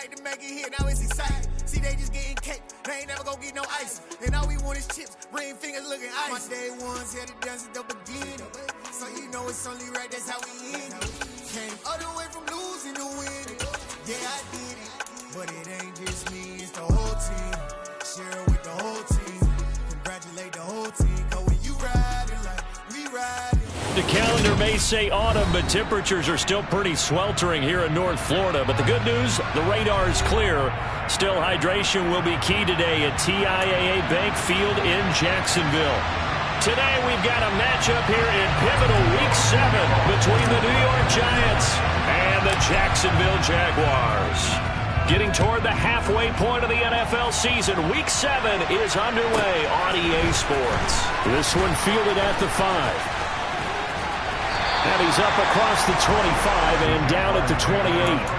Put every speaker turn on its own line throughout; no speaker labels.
like to make it here, now it's exciting. See, they just getting cake, they ain't never gonna get no ice. And all we want is chips, ring fingers looking ice. My day ones had it done since the beginning. So you know it's only right, that's how we end it. Came all the way from losing to winning. Yeah, I did it. But it ain't just me, it's the whole team. Share it with the whole team. Congratulate the whole team. Cause when you riding like we riding.
The calendar may say autumn, but temperatures are still pretty sweltering here in North Florida. But the good news, the radar is clear. Still, hydration will be key today at TIAA Bank Field in Jacksonville. Today, we've got a matchup here in pivotal Week 7 between the New York Giants and the Jacksonville Jaguars. Getting toward the halfway point of the NFL season, Week 7 is underway on EA Sports. This one fielded at the 5. And he's up across the 25 and down at the 28.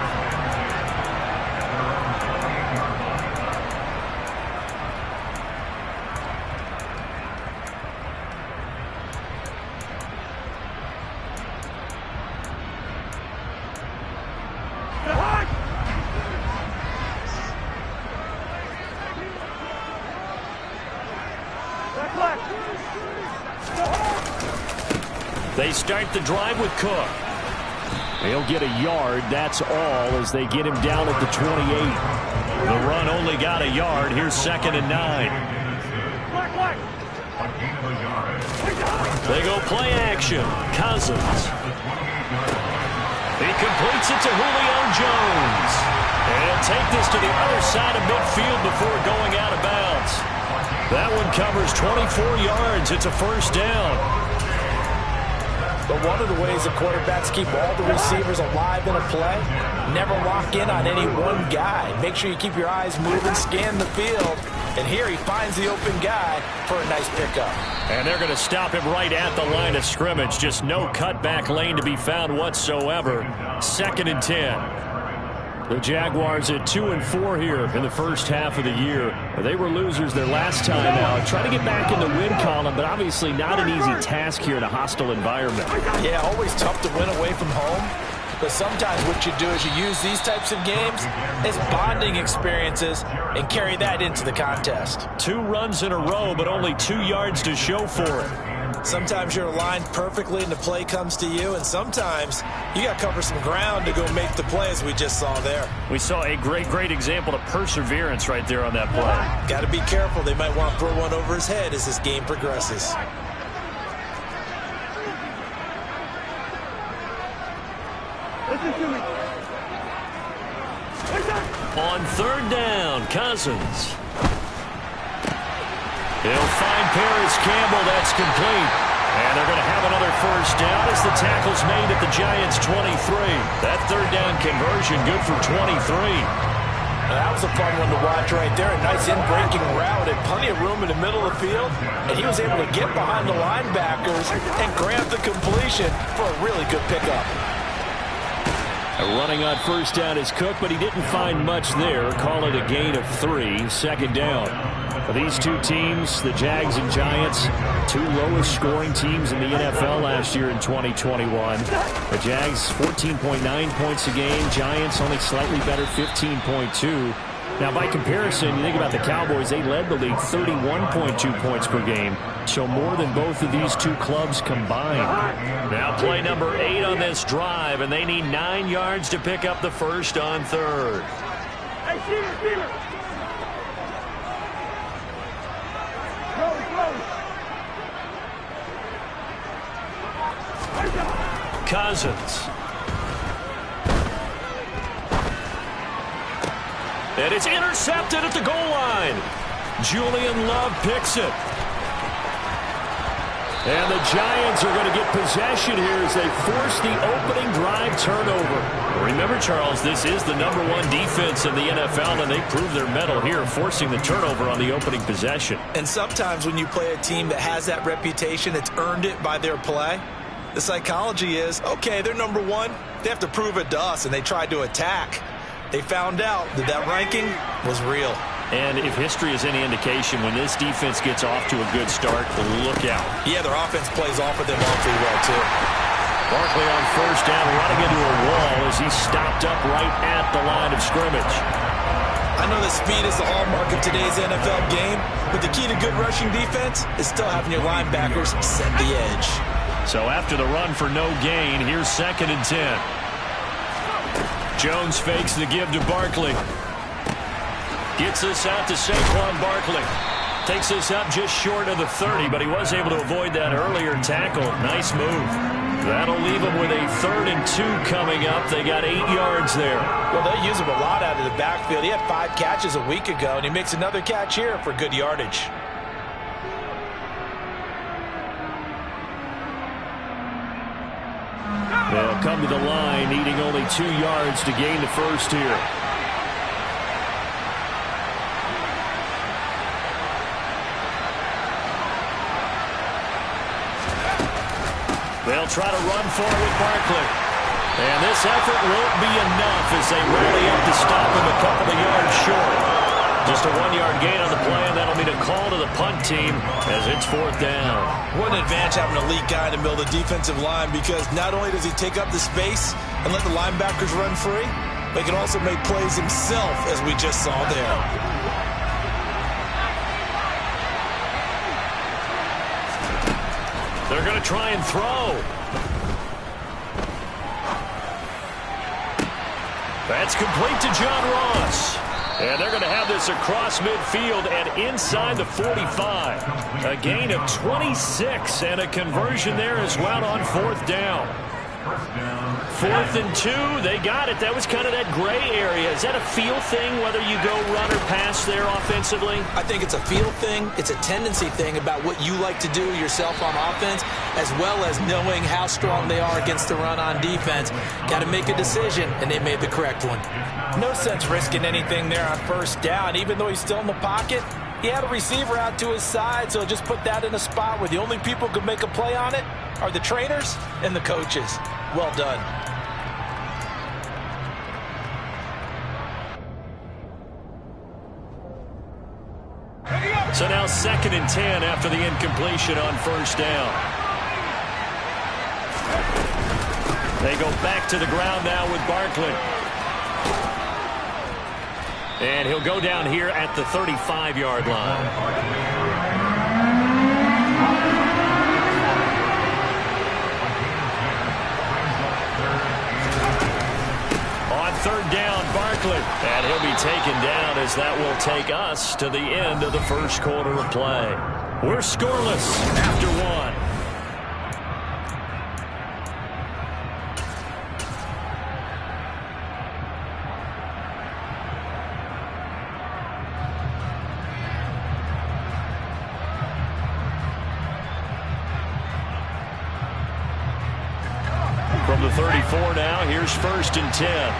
They start the drive with Cook. They'll get a yard, that's all, as they get him down at the 28. The run only got a yard. Here's 2nd and 9. They go play action. Cousins. He completes it to Julio Jones. And he'll take this to the other side of midfield before going out of bounds. That one covers 24 yards. It's a first down.
But one of the ways that quarterbacks keep all the receivers alive in a play, never lock in on any one guy. Make sure you keep your eyes moving, scan the field. And here he finds the open guy for a nice pickup.
And they're going to stop him right at the line of scrimmage. Just no cutback lane to be found whatsoever. 2nd and 10. The Jaguars at 2-4 here in the first half of the year. They were losers their last time out. Trying to get back in the win column, but obviously not an easy task here in a hostile environment.
Yeah, always tough to win away from home. But sometimes what you do is you use these types of games as bonding experiences and carry that into the contest.
2 runs in a row, but only 2 yards to show for it.
Sometimes you're aligned perfectly and the play comes to you, and sometimes you got to cover some ground to go make the play, as we just saw there.
We saw a great example of perseverance right there on that play.
Got to be careful. They might want to throw one over his head as this game progresses.
On 3rd down, Cousins. He'll find Paris Campbell. That's complete. And they're going to have another first down as the tackle's made at the Giants' 23. That 3rd down conversion good for 23.
That was a fun one to watch right there. A nice in-breaking route and plenty of room in the middle of the field. And he was able to get behind the linebackers and grab the completion for a really good pickup.
Running on first down is Cook, but he didn't find much there. Call it a gain of 3. 2nd down. For these two teams, the Jags and Giants, 2 lowest scoring teams in the NFL last year in 2021. The Jags 14.9 points a game. Giants only slightly better, 15.2. Now, by comparison, you think about the Cowboys, they led the league 31.2 points per game. So more than both of these two clubs combined. Now play number 8 on this drive, and they need 9 yards to pick up the first on 3rd.
Hey, Steeler.
Cousins. And it's intercepted at the goal line. Julian Love picks it. And the Giants are going to get possession here as they force the opening drive turnover. Remember, Charles, this is the #1 defense in the NFL, and they prove their mettle here, forcing the turnover on the opening possession.
And sometimes when you play a team that has that reputation, it's earned it by their play. The psychology is, okay, they're #1. They have to prove it to us, and they tried to attack. They found out that that ranking was real.
And if history is any indication, when this defense gets off to a good start, look out.
Yeah, their offense plays off of them awfully well, too.
Barkley on first down, running into a wall as He's stopped up right at the line of scrimmage.
I know that speed is the hallmark of today's NFL game, but the key to good rushing defense is still having your linebackers set the edge.
So after the run for no gain, here's 2nd and 10. Jones fakes the give to Barkley. Gets this out to Saquon Barkley. Takes this up just short of the 30, but he was able to avoid that earlier tackle. Nice move. That'll leave him with a 3rd and 2 coming up. They got 8 yards there.
Well, they use him a lot out of the backfield. He had 5 catches a week ago, and he makes another catch here for good yardage.
They'll come to the line, needing only 2 yards to gain the first here. They'll try to run for it with Barkley. And this effort won't be enough as they rally up to stop him a couple of yards short. Just a 1-yard gain on the play, and that'll mean a call to the punt team as it's 4th down.
What an advantage having an elite guy in the middle of the defensive line, because not only does he take up the space and let the linebackers run free, but he can also make plays himself, as we just saw there.
They're going to try and throw. That's complete to John Ross. And they're going to have this across midfield and inside the 45. A gain of 26 and a conversion there as well on 4th down. 4th and 2, they got it. That was kind of that gray area. Is that a feel thing, whether you go run or pass there offensively?
I think it's a feel thing. It's a tendency thing about what you like to do yourself on offense, as well as knowing how strong they are against the run on defense. Got to make a decision, and they made the correct one. No sense risking anything there on 1st down. Even though he's still in the pocket, he had a receiver out to his side, so just put that in a spot where the only people who can make a play on it are the trainers and the coaches. Well done.
So now 2nd and 10 after the incompletion on 1st down. They go back to the ground now with Barkley. And he'll go down here at the 35-yard line. On 3rd down, Barkley. And he'll be taken down as that will take us to the end of the 1st quarter of play. We're scoreless after 1. From the 34 now, here's 1st and 10.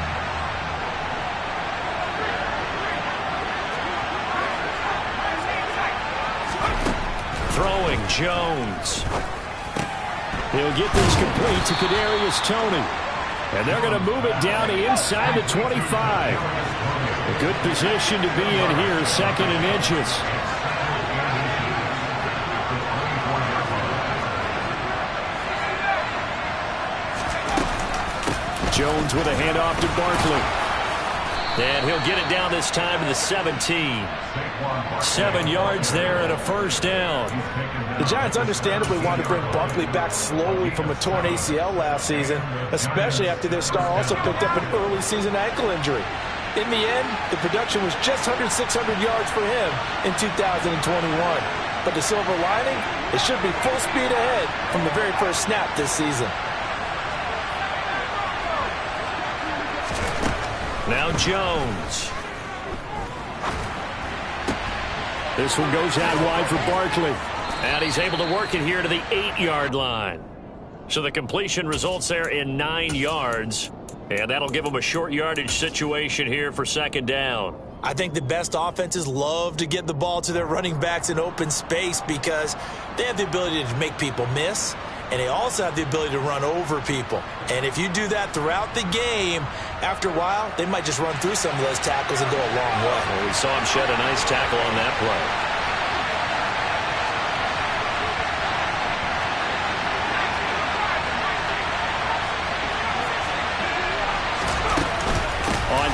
Throwing Jones. He'll get this complete to Kadarius Toney. And they're going to move it down inside the 25. A good position to be in here, 2nd and inches. Jones with a handoff to Barkley. And he'll get it down this time to the 17. 7 yards there and a 1st down.
The Giants understandably want to bring Barkley back slowly from a torn ACL last season, especially after their star also picked up an early season ankle injury. In the end, the production was just under 600 yards for him in 2021. But the silver lining, it should be full speed ahead from the very first snap this season.
Now Jones. This one goes out wide for Barkley. And he's able to work it here to the 8-yard line. So the completion results there in 9 yards. And that'll give them a short yardage situation here for 2nd down.
I think the best offenses love to get the ball to their running backs in open space because they have the ability to make people miss, and they also have the ability to run over people. And if you do that throughout the game, after a while, they might just run through some of those tackles and go a long way.
Well, we saw him shed a nice tackle on that play.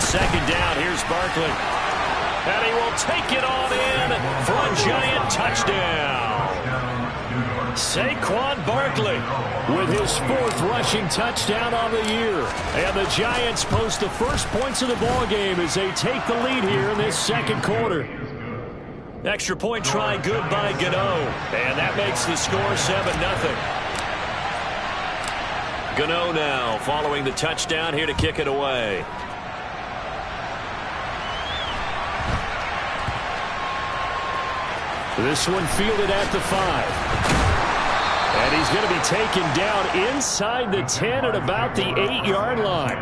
on second down. Here's Barkley. And he will take it on in for a Giant touchdown. Saquon Barkley with his 4th rushing touchdown on the year. And the Giants post the first points of the ballgame as they take the lead here in this second quarter. Extra point try good by Gano. And that makes the score 7-0. Gano now following the touchdown here to kick it away. This one fielded at the 5. And he's going to be taken down inside the 10 at about the 8-yard line.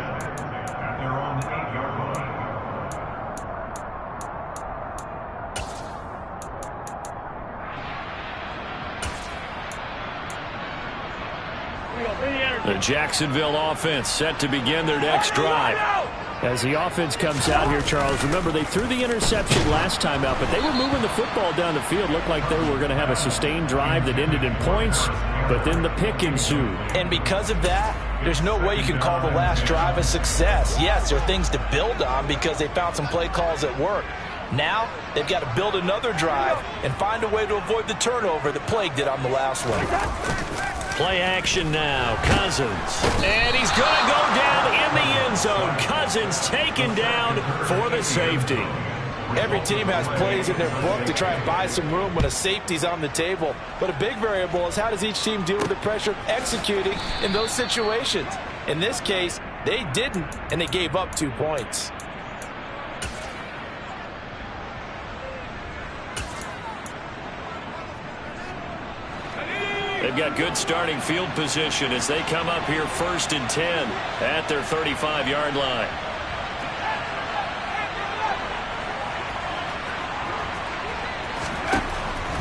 The Jacksonville offense set to begin their next drive. As the offense comes out here, Charles, remember they threw the interception last time out, but they were moving the football down the field. Looked like they were going to have a sustained drive that ended in points, but then the pick ensued.
And because of that, there's no way you can call the last drive a success. Yes, there are things to build on because they found some play calls that work. Now, they've got to build another drive and find a way to avoid the turnover that plagued it on the last one.
Play action now. Cousins. And he's going to go down in the end zone. Cousins taken down for the safety.
Every team has plays in their book to try and buy some room when a safety's on the table. But a big variable is how does each team deal with the pressure of executing in those situations. In this case, they didn't, and they gave up 2 points.
They've got good starting field position as they come up here 1st and 10 at their 35-yard line.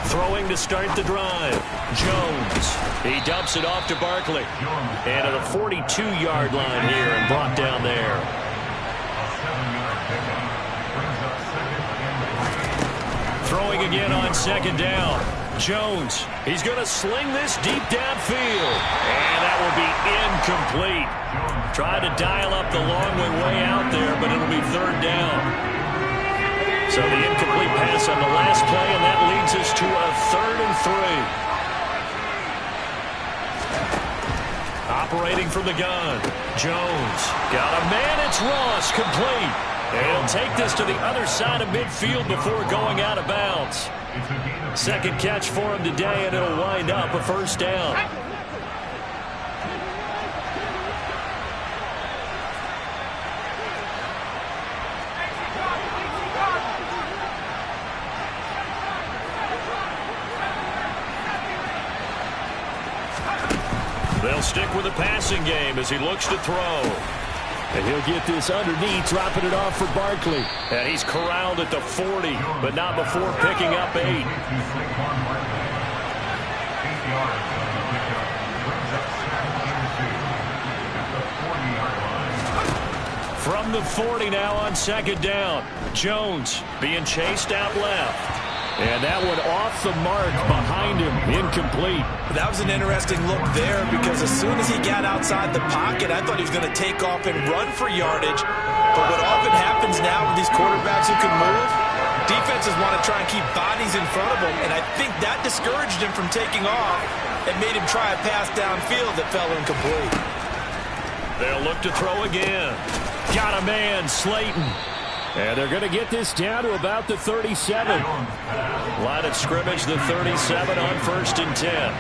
Throwing to start the drive. Jones. He dumps it off to Barkley. And to the 42-yard line here and brought down there. Throwing again on second down. Jones, he's going to sling this deep downfield. And that will be incomplete. Tried to dial up the long way out there, but it'll be 3rd down. So the incomplete pass on the last play, and that leads us to a 3rd and 3. Operating from the gun. Jones got a man. It's Ross, complete. And he'll take this to the other side of midfield before going out of bounds. Second catch for him today, and it'll wind up a 1st down. They'll stick with the passing game as he looks to throw. And he'll get this underneath, dropping it off for Barkley. And he's corralled at the 40, but not before picking up 8. From the 40 now on second down. Jones being chased out left. And that one off the mark behind him, incomplete.
That was an interesting look there because as soon as he got outside the pocket, I thought he was going to take off and run for yardage. But what often happens now with these quarterbacks who can move, defenses want to try and keep bodies in front of them, and I think that discouraged him from taking off and made him try a pass downfield that fell incomplete.
They'll look to throw again. Got a man, Slayton. And they're going to get this down to about the 37. Line of scrimmage, the 37 on 1st and 10.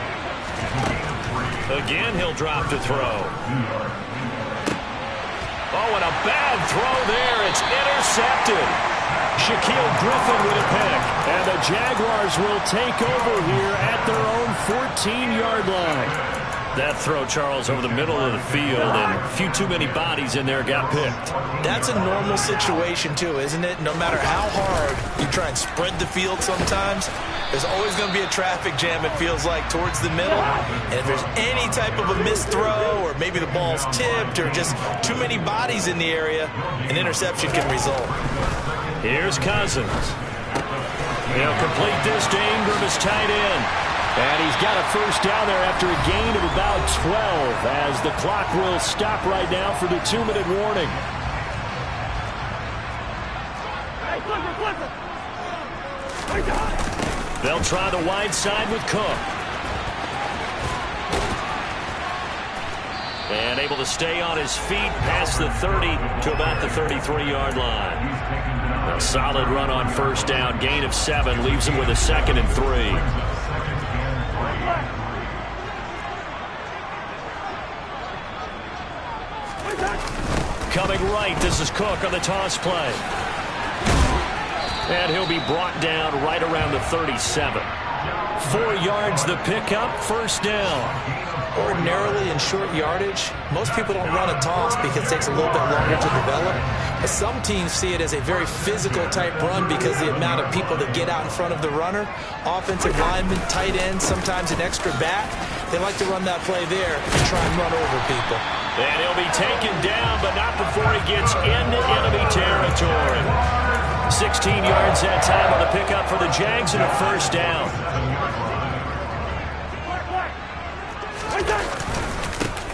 Again, he'll drop to throw. Oh, and a bad throw there. It's intercepted. Shaquille Griffin with a pick. And the Jaguars will take over here at their own 14-yard line. That throw, Charles, over the middle of the field, and a few too many bodies in there got picked.
That's a normal situation, too, isn't it? No matter how hard you try and spread the field sometimes, there's always going to be a traffic jam, it feels like, towards the middle. And if there's any type of a missed throw, or maybe the ball's tipped, or just too many bodies in the area, an interception can result.
Here's Cousins. He'll complete this to Ingram as tight end. And he's got a 1st down there after a gain of about 12 as the clock will stop right now for the 2-minute warning. They'll try the wide side with Cook. And able to stay on his feet past the 30 to about the 33-yard line. A solid run on first down. Gain of 7 leaves him with a 2nd and 3. Coming right, this is Cook on the toss play. And he'll be brought down right around the 37. 4 yards the pickup, first down.
Ordinarily in short yardage, most people don't run a toss because it takes a little bit longer to develop. But some teams see it as a very physical type run because the amount of people that get out in front of the runner, offensive linemen, tight ends, sometimes an extra back, they like to run that play there and try and run over people.
And he'll be taken down, but not before he gets into enemy territory. 16 yards that time on the pickup for the Jags and a first down.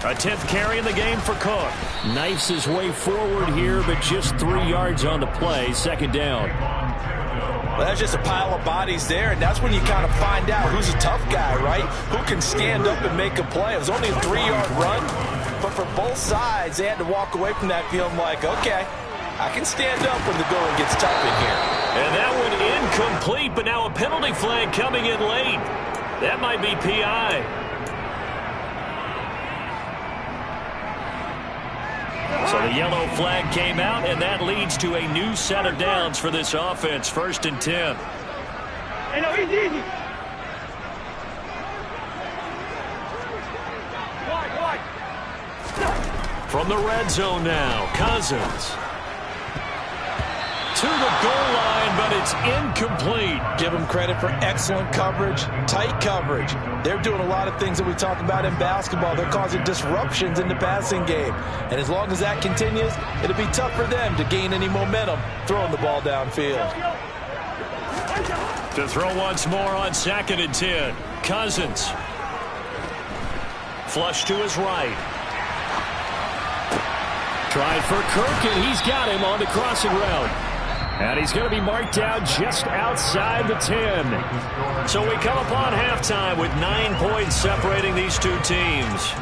A 10th carry in the game for Cook. Knifes his way forward here, but just 3 yards on the play. 2nd down.
Well, that's just a pile of bodies there, and that's when you kind of find out who's a tough guy, right? Who can stand up and make a play. It was only a 3-yard run, but for both sides, they had to walk away from that feeling like, okay, I can stand up when the going gets tough in here.
And that one incomplete, but now a penalty flag coming in late. That might be PI. So the yellow flag came out, and that leads to a new set of downs for this offense. 1st and 10.
Hey, no, easy.
From the red zone now, Cousins. To the goal line, but it's incomplete.
Give them credit for excellent coverage, tight coverage. They're doing a lot of things that we talk about in basketball. They're causing disruptions in the passing game. And as long as that continues, it'll be tough for them to gain any momentum throwing the ball downfield.
To throw once more on 2nd and 10. Cousins. Flush to his right. Tried for Kirk, and he's got him on the crossing route. And he's going to be marked down just outside the 10. So we come upon halftime with 9 points separating these two teams.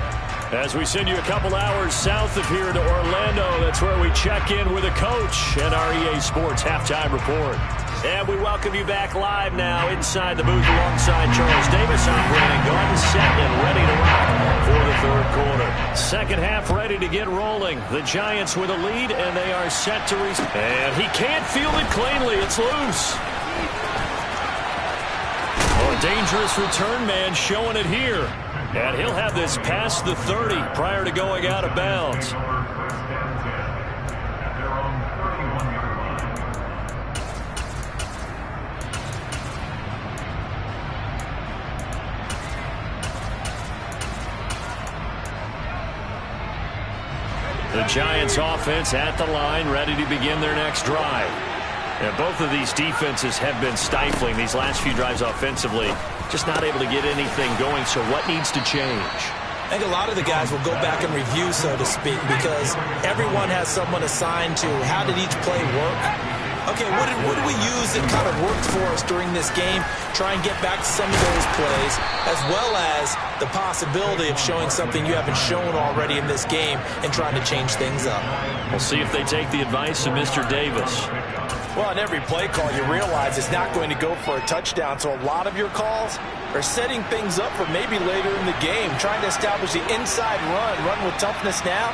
As we send you a couple hours south of here to Orlando, that's where we check in with a coach and our EA Sports Halftime Report. And we welcome you back live now inside the booth alongside Charles Davis, operating gun, set, and ready to rock for the 3rd quarter. 2nd half ready to get rolling. The Giants with a lead, and they are set to and he can't field it cleanly. It's loose. Oh, a dangerous return man showing it here. And he'll have this past the 30 prior to going out of bounds. The Giants offense at the line, ready to begin their next drive. And both of these defenses have been stifling these last few drives offensively. Just not able to get anything going, so what needs to change?
I think a lot of the guys will go back and review, so to speak, because everyone has someone assigned to how did each play work. Okay, what did we use that kind of worked for us during this game? Try and get back to some of those plays, as well as the possibility of showing something you haven't shown already in this game and trying to change things up.
We'll see if they take the advice of Mr. Davis.
Well, on every play call, you realize it's not going to go for a touchdown, so a lot of your calls are setting things up for maybe later in the game, trying to establish the inside run with toughness now,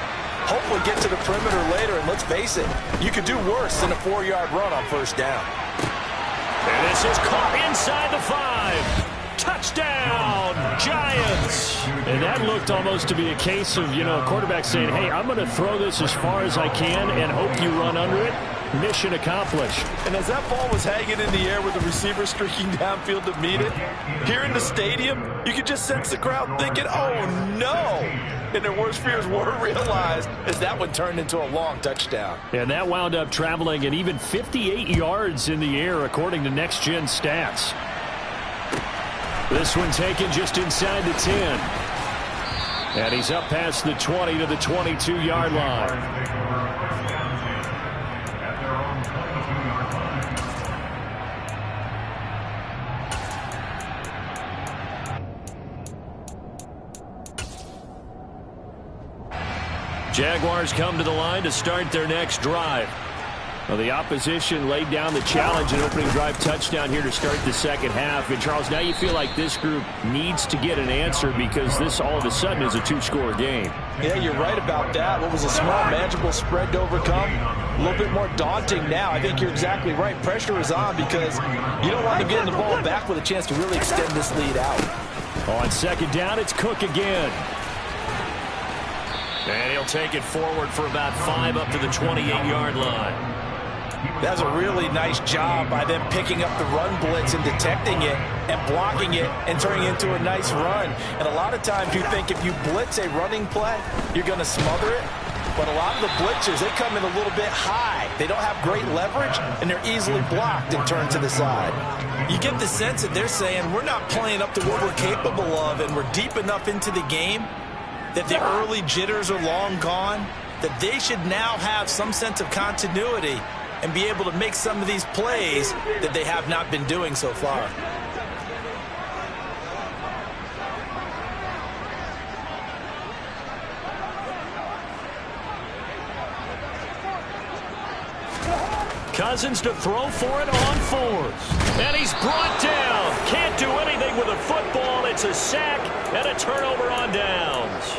hopefully get to the perimeter later, and let's face it, you could do worse than a 4-yard run on first down.
And this is caught inside the 5. Touchdown, Giants. And that looked almost to be a case of, quarterback saying, hey, I'm going to throw this as far as I can and hope you run under it. Mission accomplished.
And as that ball was hanging in the air with the receiver streaking downfield to meet it, here in the stadium, you could just sense the crowd thinking, oh, no. And their worst fears were realized as that one turned into a long touchdown.
And that wound up traveling at even 58 yards in the air, according to Next Gen Stats. This one taken just inside the 10. And he's up past the 20 to the 22-yard line. Jaguars come to the line to start their next drive. Well, the opposition laid down the challenge and opening drive touchdown here to start the second half. And, Charles, now you feel like this group needs to get an answer because this all of a sudden is a two-score game.
Yeah, you're right about that. What was a small, manageable spread to overcome, a little bit more daunting now. I think you're exactly right. Pressure is on because you don't want them getting the ball back with a chance to really extend this lead out.
On second down, it's Cook again. And he'll take it forward for about 5 up to the 28-yard line.
That's a really nice job by them picking up the run blitz and detecting it and blocking it and turning it into a nice run. And a lot of times you think if you blitz a running play, you're going to smother it. But a lot of the blitzers, they come in a little bit high. They don't have great leverage, and they're easily blocked and turned to the side. You get the sense that they're saying, we're not playing up to what we're capable of, and we're deep enough into the game that the early jitters are long gone, that they should now have some sense of continuity and be able to make some of these plays that they have not been doing so far.
Cousins to throw for it on 4th. And he's brought down. Can't do anything with a football. It's a sack and a turnover on downs.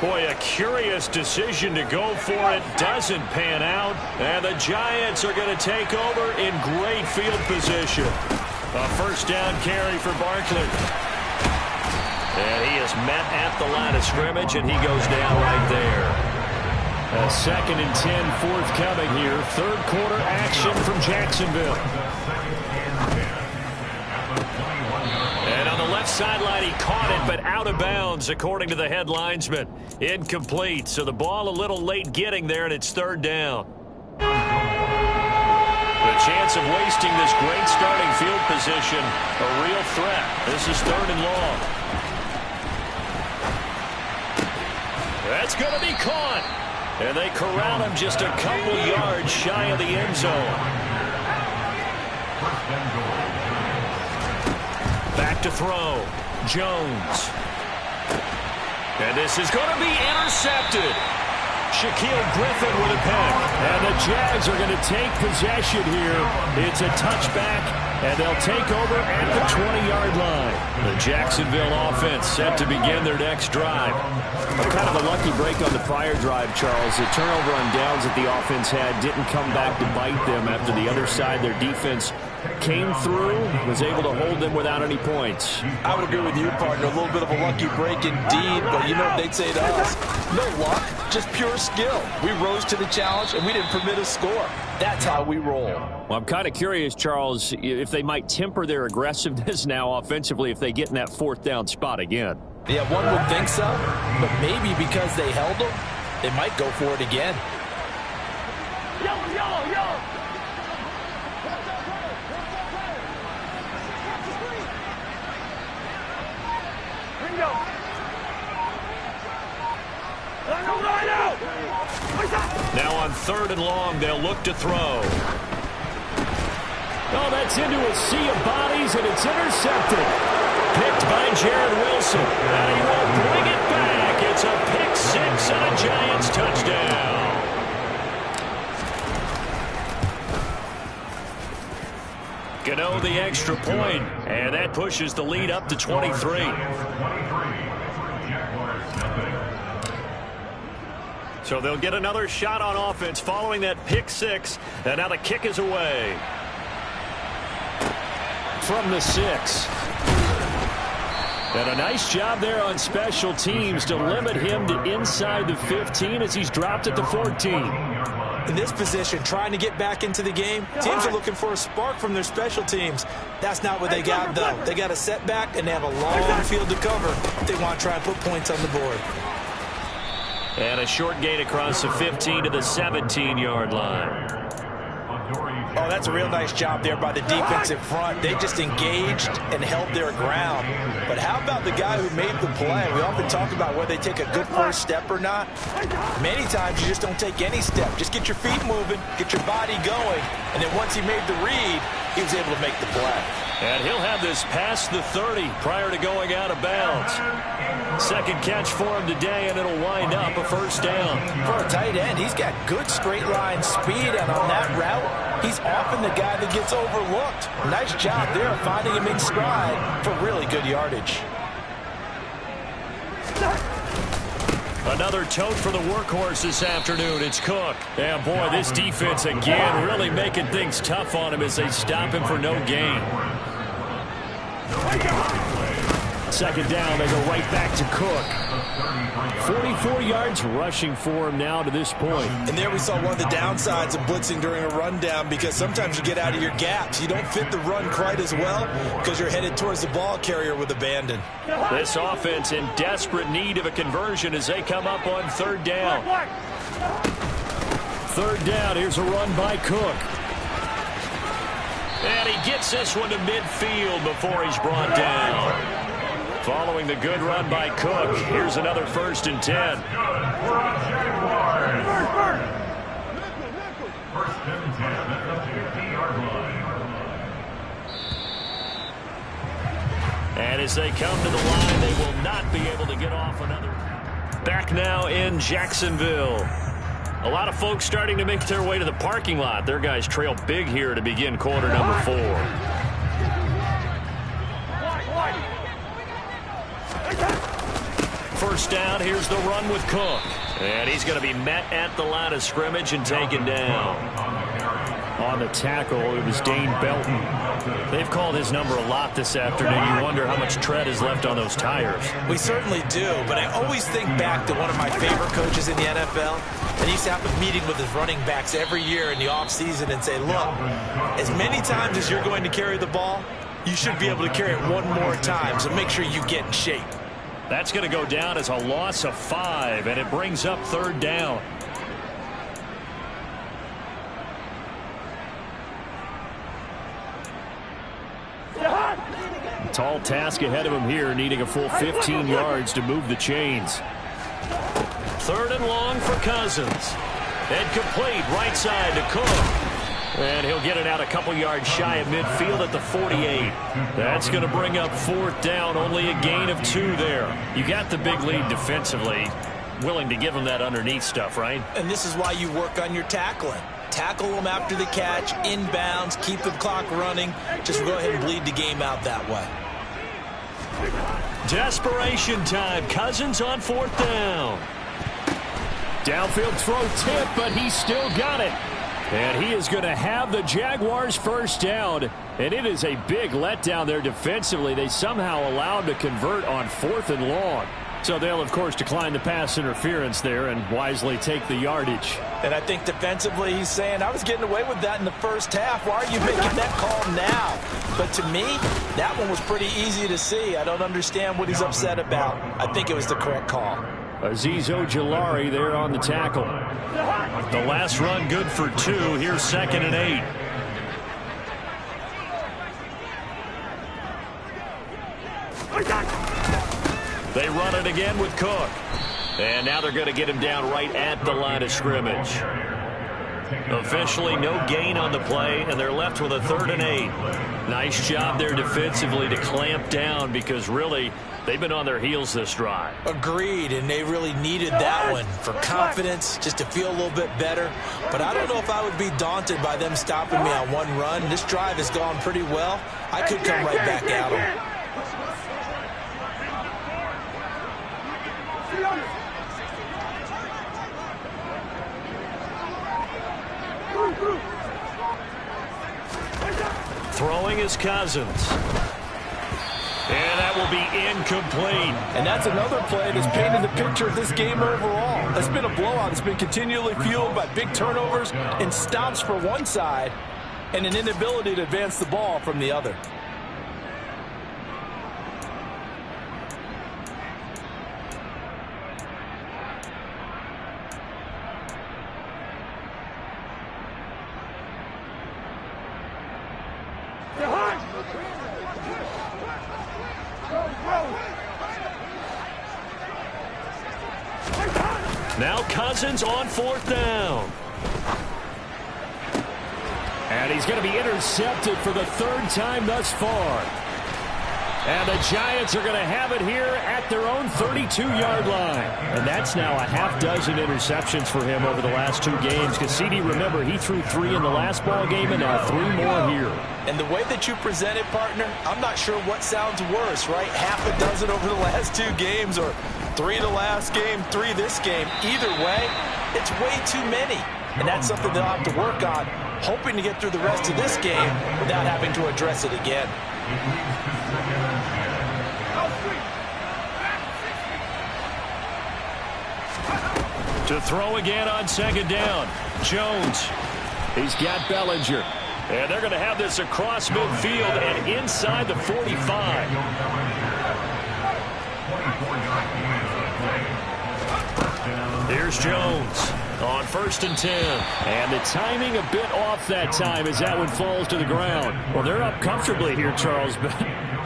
Boy, a curious decision to go for it. Doesn't pan out. And the Giants are going to take over in great field position. A first down carry for Barkley. And he is met at the line of scrimmage, and he goes down right there. A 2nd and 10 forthcoming here. Third quarter action from Jacksonville. And on the left sideline, he caught it, but out of bounds, according to the head linesman. Incomplete, so the ball a little late getting there, and it's 3rd down. The chance of wasting this great starting field position, a real threat. This is 3rd and long. That's going to be caught. And they corral him just a couple yards shy of the end zone. Back to throw. Jones. And this is going to be intercepted. Shaquille Griffin with a pick. And the Jags are going to take possession here. It's a touchback, and they'll take over at the 20-yard line. The Jacksonville offense set to begin their next drive. Kind of a lucky break on the prior drive, Charles. The turnover on downs that the offense had didn't come back to bite them after the other side. Their defense came through, was able to hold them without any points.
I would agree with you, partner. A little bit of a lucky break indeed, but you know what they'd say to us? No luck, just pure skill. We rose to the challenge, and we didn't permit a score. That's how we roll.
Well, I'm kind of curious, Charles, if they might temper their aggressiveness now offensively if they get in that 4th down spot again.
Yeah, one would think so, but maybe because they held them, they might go for it again.
Now on 3rd and long, they'll look to throw. Oh, that's into a sea of bodies, and it's intercepted. Picked by Jared Wilson. And he will bring it back. It's a pick 6 and a Giants touchdown. Gano the extra point, and that pushes the lead up to 23. So they'll get another shot on offense following that pick 6, and now the kick is away. From the 6. And a nice job there on special teams to limit him to inside the 15 as he's dropped at the 14.
In this position, trying to get back into the game, teams are looking for a spark from their special teams. That's not what they got, though. They got a setback, and they have a long field to cover if they want to try and put points on the board.
And a short gain across the 15 to the 17-yard line.
Oh, that's a real nice job there by the defensive front. They just engaged and held their ground. But how about the guy who made the play? We often talk about whether they take a good first step or not. Many times you just don't take any step. Just get your feet moving, get your body going, and then once he made the read, he was able to make the play.
And he'll have this past the 30 prior to going out of bounds. Second catch for him today, and it'll wind up a first down.
For a tight end, he's got good straight line speed, and on that route, he's often the guy that gets overlooked. Nice job there finding him in stride for really good yardage.
Another tote for the workhorse this afternoon. It's Cook. And boy, this defense again really making things tough on him as they stop him for no gain. Second down, they go right back to Cook. 44 yards rushing for him now to this point.
And there we saw one of the downsides of blitzing during a rundown, because sometimes you get out of your gaps. You don't fit the run quite as well because you're headed towards the ball carrier with abandon.
This offense in desperate need of a conversion as they come up on third down. Third down, here's a run by Cook. And he gets this one to midfield before he's brought down. Following the good run by Cook, here's another 1st and 10. And as they come to the line, they will not be able to get off another. Back now in Jacksonville. A lot of folks starting to make their way to the parking lot. Their guys trail big here to begin quarter number 4. First down, here's the run with Cook. And he's going to be met at the line of scrimmage and taken down. On the tackle, it was Dane Belton. They've called his number a lot this afternoon. You wonder how much tread is left on those tires.
We certainly do, but I always think back to one of my favorite coaches in the NFL. And he used to have a meeting with his running backs every year in the offseason and say, look, as many times as you're going to carry the ball, you should be able to carry it one more time, so make sure you get in shape.
That's going to go down as a loss of 5, and it brings up third down. Tall task ahead of him here, needing a full 15 yards to move the chains. Third and long for Cousins. And complete right side to Cook. And he'll get it out a couple yards shy of midfield at the 48. That's going to bring up fourth down, only a gain of 2 there. You got the big lead defensively. Willing to give him that underneath stuff, right?
And this is why you work on your tackling. Tackle them after the catch, inbounds, keep the clock running. Just go ahead and bleed the game out that way.
Desperation time. Cousins on fourth down. Downfield throw tip, but he's still got it. And he is going to have the Jaguars first down. And it is a big letdown there defensively. They somehow allowed to convert on 4th and long. So they'll, of course, decline the pass interference there and wisely take the yardage.
And I think defensively he's saying, I was getting away with that in the first half. Why are you making that call now? But to me, that one was pretty easy to see. I don't understand what he's upset about. I think it was the correct call.
Azeez Ojulari there on the tackle. The last run good for 2. Here's 2nd and 8. They run it again with Cook. And now they're going to get him down right at the line of scrimmage. Officially no gain on the play, and they're left with a 3rd and 8. Nice job there defensively to clamp down, because really they've been on their heels this drive.
Agreed, and they really needed that one for confidence, just to feel a little bit better. But I don't know if I would be daunted by them stopping me on one run. This drive has gone pretty well. I could come right back at them.
Throwing is Cousins. And that will be incomplete.
And that's another play that's painted the picture of this game overall. It's been a blowout. It's been continually fueled by big turnovers and stops for one side and an inability to advance the ball from the other. Now Cousins on 4th down. And he's
he's going to be intercepted for the third time thus far. And the Giants are going to have it here at their own 32-yard line. And that's now a half dozen interceptions for him over the last 2 games. Because CD, remember, he threw 3 in the last ball game and now 3 more here.
And the way that you present it, partner, I'm not sure what sounds worse, right? Half a dozen over the last 2 games or 3 the last game, 3 this game. Either way, it's way too many. And that's something they'll have to work on, hoping to get through the rest of this game without having to address it again.
To throw again on second down. Jones. He's got Bellinger. And they're going to have this across midfield and inside the 45. Here's Jones on 1st and 10. And the timing a bit off that time as that one falls to the ground. Well, they're up comfortably here, Charles, but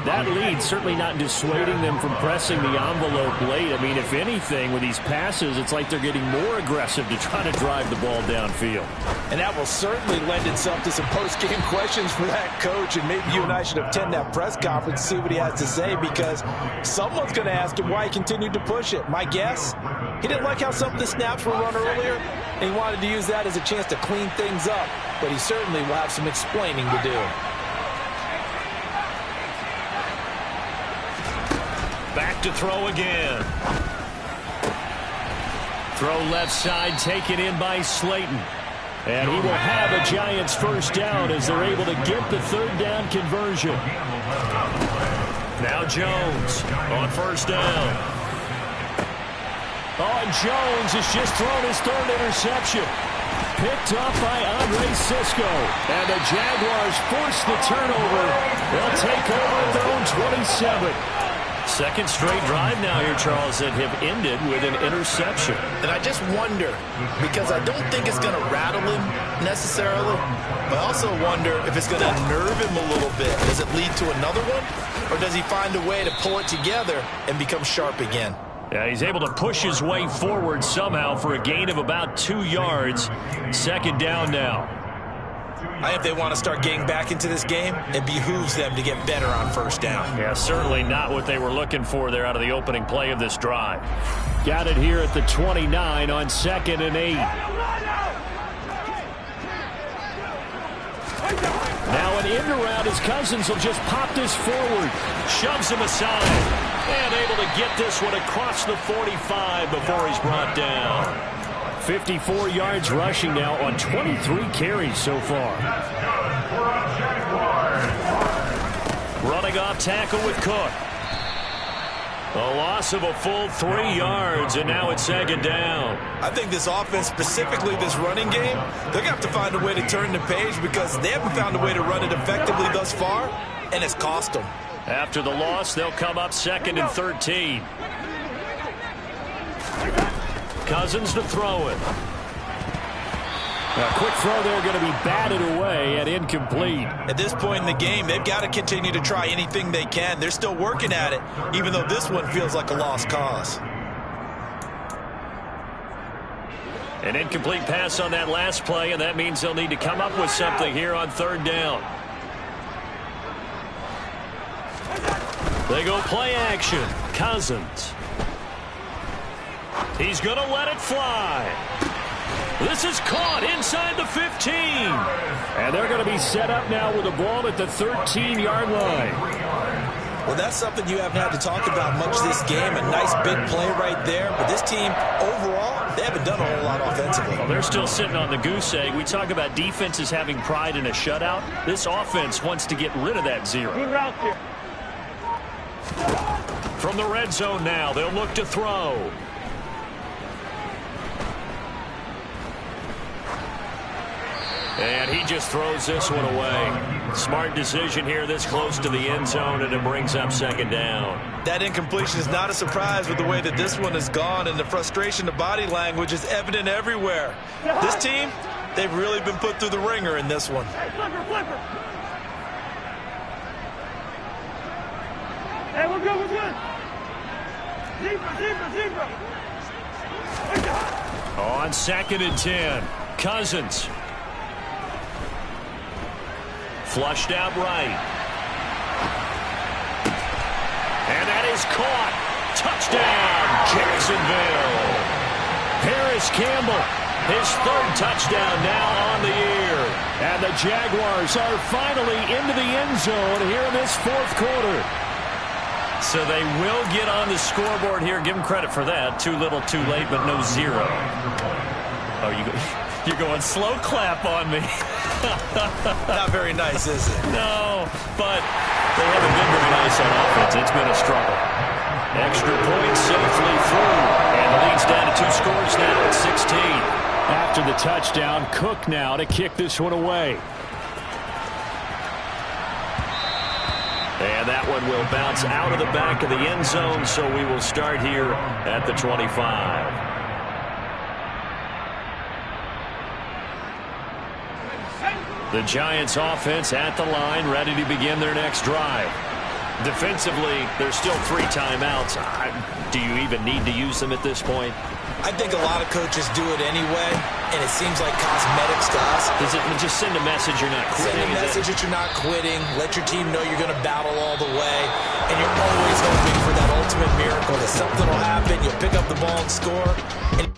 that lead certainly not dissuading them from pressing the envelope late. I mean, if anything, with these passes, it's like they're getting more aggressive to try to drive the ball downfield.
And that will certainly lend itself to some post-game questions for that coach, and maybe you and I should attend that press conference and see what he has to say, because someone's going to ask him why he continued to push it. My guess, he didn't like how some of the snaps were run earlier, and he wanted to use that as a chance to clean things up, but he certainly will have some explaining to do.
Back to throw again. Throw left side, taken in by Slayton. And he will have a Giants first down as they're able to get the third down conversion. Now Jones on first down. Oh, and Jones has just thrown his 3rd interception. Picked off by Andre Cisco. And the Jaguars force the turnover. They'll take over at their own 27. Second straight drive now here, Charles, that have ended with an interception.
And I just wonder, because I don't think it's going to rattle him necessarily, but I also wonder if it's going to nerve him a little bit. Does it lead to another one? Or does he find a way to pull it together and become sharp again?
Yeah, he's able to push his way forward somehow for a gain of about 2 yards. Second down now.
I think if they want to start getting back into this game, it behooves them to get better on first down.
Yeah, certainly not what they were looking for there out of the opening play of this drive. Got it here at the 29 on 2nd and 8. Now an end around as Cousins will just pop this forward. Shoves him aside. And able to get this one across the 45 before he's brought down. 54 yards rushing now on 23 carries so far. Running off tackle with Cook. A loss of a full 3 yards, and now it's 2nd down.
I think this offense, specifically this running game, they're going to have to find a way to turn the page because they haven't found a way to run it effectively thus far, and it's cost them.
After the loss, they'll come up 2nd and 13. Cousins to throw it. A quick throw there going to be batted away and incomplete.
At this point in the game, they've got to continue to try anything they can. They're still working at it, even though this one feels like a lost cause.
An incomplete pass on that last play, and that means they'll need to come up with something here on 3rd down. They go play action. Cousins. He's going to let it fly. This is caught inside the 15. And they're going to be set up now with the ball at the 13-yard line.
Well, that's something you haven't had to talk about much this game. A nice big play right there. But this team, overall, they haven't done a whole lot offensively.
Well, they're still sitting on the goose egg. We talk about defenses having pride in a shutout. This offense wants to get rid of that 0. From the red zone now, they'll look to throw. And he just throws this one away. Smart decision here this close to the end zone, and it brings up 2nd down.
That incompletion is not a surprise with the way that this one has gone, and the frustration, the body language is evident everywhere. This team, they've really been put through the ringer in this one.
Hey, flipper. Hey, we're good. Zebra.
On 2nd and 10, Cousins. Flushed out right. And that is caught. Touchdown, Jacksonville. Paris Campbell, his third touchdown now on the year. And the Jaguars are finally into the end zone here in this fourth quarter. So they will get on the scoreboard here. Give them credit for that. Too little, too late, but no zero. Oh, you're going slow clap on me.
Not very nice, is it?
No, but they haven't been very nice on offense. It's been a struggle. Extra point safely through. And the lead's down to 2 scores now at 16. After the touchdown, Cook now to kick this one away. And that one will bounce out of the back of the end zone, so we will start here at the 25. The Giants offense at the line, ready to begin their next drive. Defensively, there's still 3 timeouts. Do you even need to use them at this point?
I think a lot of coaches do it anyway, and it seems like cosmetics to us.
Does it just send a message you're not quitting?
Send a message that you're not quitting. Let your team know you're going to battle all the way, and you're always hoping for that ultimate miracle, that something will happen, you'll pick up the ball and score. And